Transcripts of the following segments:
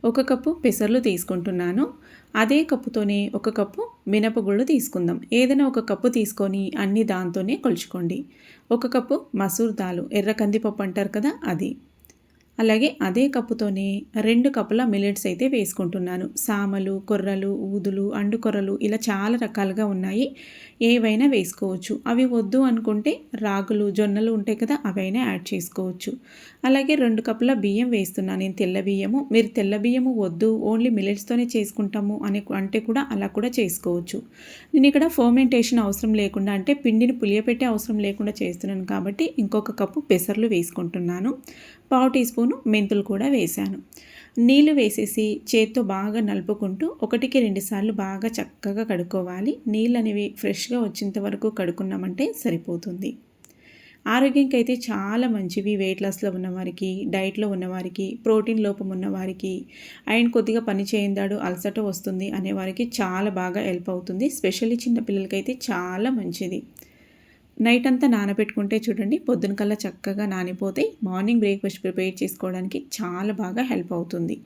ఒక కప్పు పెసర్లు తీసుకుంటున్నాను. అదే కప్పుతోనే ఒక కప్పు మినపగుళ్ళు తీసుకుందాం. ఏదైనా ఒక కప్పు తీసుకొని అన్నీ దాంతోనే కొలుచుకోండి. ఒక కప్పు మసూర్ దాలు, ఎర్ర కందిపప్పు అంటారు కదా అది. అలాగే అదే కప్పుతోనే 2 కప్పుల మిల్లెట్స్ అయితే వేసుకుంటున్నాను. సామలు, కొర్రలు, ఊదులు, అండు కొర్రలు ఇలా చాలా రకాలుగా ఉన్నాయి. ఏవైనా వేసుకోవచ్చు. అవి వద్దు అనుకుంటే రాగులు, జొన్నలు ఉంటాయి కదా అవైనా యాడ్ చేసుకోవచ్చు. అలాగే 2 కప్పుల బియ్యం వేస్తున్నాను నేను, తెల్ల బియ్యము. మీరు తెల్ల బియ్యము వద్దు ఓన్లీ మిల్లెట్స్తోనే చేసుకుంటాము అంటే కూడా అలా కూడా చేసుకోవచ్చు. నేను ఇక్కడ ఫర్మెంటేషన్ అవసరం లేకుండా అంటే పిండిని పులియపెట్టే అవసరం లేకుండా చేస్తున్నాను కాబట్టి ఇంకొక కప్పు పెసర్లు వేసుకుంటున్నాను. పావు టీ స్పూను మెంతులు కూడా వేశాను. నీళ్లు వేసేసి చేత్తో బాగా నలుపుకుంటూ 1కి 2 సార్లు బాగా చక్కగా కడుక్కోవాలి. నీళ్ళు అనేవి ఫ్రెష్గా వచ్చేంత వరకు కడుక్కున్నామంటే సరిపోతుంది. ఆరోగ్యంకి అయితే చాలా మంచివి. వెయిట్ లాస్లో ఉన్నవారికి, డైట్లో ఉన్నవారికి, ప్రోటీన్ లోపం ఉన్నవారికి, అండ్ కొద్దిగా పని చేయందాడు అలసట వస్తుంది అనేవారికి చాలా బాగా హెల్ప్ అవుతుంది. స్పెషల్లీ చిన్నపిల్లలకైతే చాలా మంచిది. నైట్ అంతా నానబెట్టుకుంటే చూడండి పొద్దున కల్లా చక్కగా నానిపోతే మార్నింగ్ బ్రేక్ఫాస్ట్ ప్రిపేర్ చేసుకోవడానికి చాలా బాగా హెల్ప్ అవుతుంది.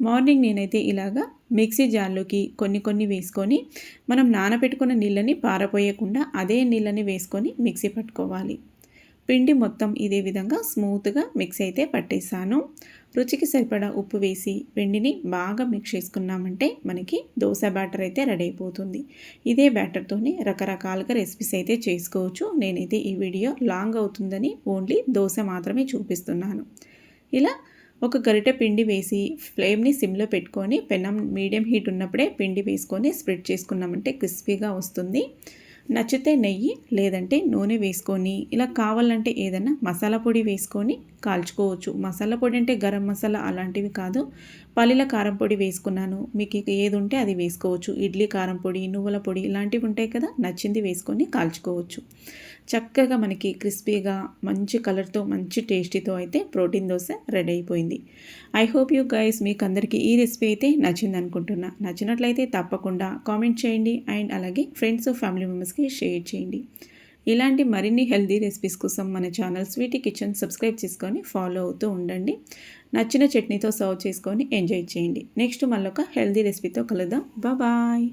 మార్నింగ్ నేనైతే ఇలాగా మిక్సీ జార్లోకి కొన్ని వేసుకొని మనం నానబెట్టుకున్న నీళ్ళని పారపోయకుండా అదే నీళ్ళని వేసుకొని మిక్సీ పట్టుకోవాలి. పిండి మొత్తం ఇదే విధంగా స్మూత్గా మిక్స్ అయితే పట్టేసాను. రుచికి సరిపడా ఉప్పు వేసి పిండిని బాగా మిక్స్ చేసుకున్నామంటే మనకి దోశ బ్యాటర్ అయితే రెడీ అయిపోతుంది. ఇదే బ్యాటర్తోనే రకరకాలుగా రెసిపీస్ అయితే చేసుకోవచ్చు. నేనైతే ఈ వీడియో లాంగ్ అవుతుందని ఓన్లీ దోశ మాత్రమే చూపిస్తున్నాను. ఇలా ఒక గరిటె పిండి వేసి ఫ్లేమ్ని సిమ్లో పెట్టుకొని పెనం మీడియం హీట్ ఉన్నప్పుడే పిండి వేసుకొని స్ప్రెడ్ చేసుకున్నామంటే క్రిస్పీగా వస్తుంది. నచ్చితే నెయ్యి లేదంటే నూనె వేసుకొని ఇలా కావాలంటే ఏదైనా మసాలా పొడి వేసుకొని కాల్చుకోవచ్చు. మసాలా పొడి అంటే గరం మసాలా అలాంటివి కాదు, పల్లీల కారం పొడి వేసుకున్నాను. మీకు ఏది ఉంటే అది వేసుకోవచ్చు. ఇడ్లీ కారం పొడి, నువ్వుల పొడి ఇలాంటివి ఉంటాయి కదా, నచ్చింది వేసుకొని కాల్చుకోవచ్చు. చక్కగా మనకి క్రిస్పీగా మంచి కలర్తో మంచి టేస్టీతో అయితే ప్రోటీన్ దోశ రెడీ అయిపోయింది. ఐ హోప్ యూ గైస్ మీకు అందరికీ ఈ రెసిపీ అయితే నచ్చింది అనుకుంటున్నా. నచ్చినట్లయితే తప్పకుండా కామెంట్ చేయండి అండ్ అలాగే ఫ్రెండ్స్ ఫ్యామిలీ మెంబర్స్కి షేర్ చేయండి. ఇలాంటి మరిన్ని హెల్దీ రెసిపీస్ కోసం మన ఛానల్ స్వీటీ కిచెన్ సబ్స్క్రైబ్ చేసుకొని ఫాలో అవుతూ ఉండండి. నచ్చిన చట్నీతో సర్వ్ చేసుకొని ఎంజాయ్ చేయండి. నెక్స్ట్ మళ్ళొక హెల్దీ రెసిపీతో కలుద్దాం. బాయ్.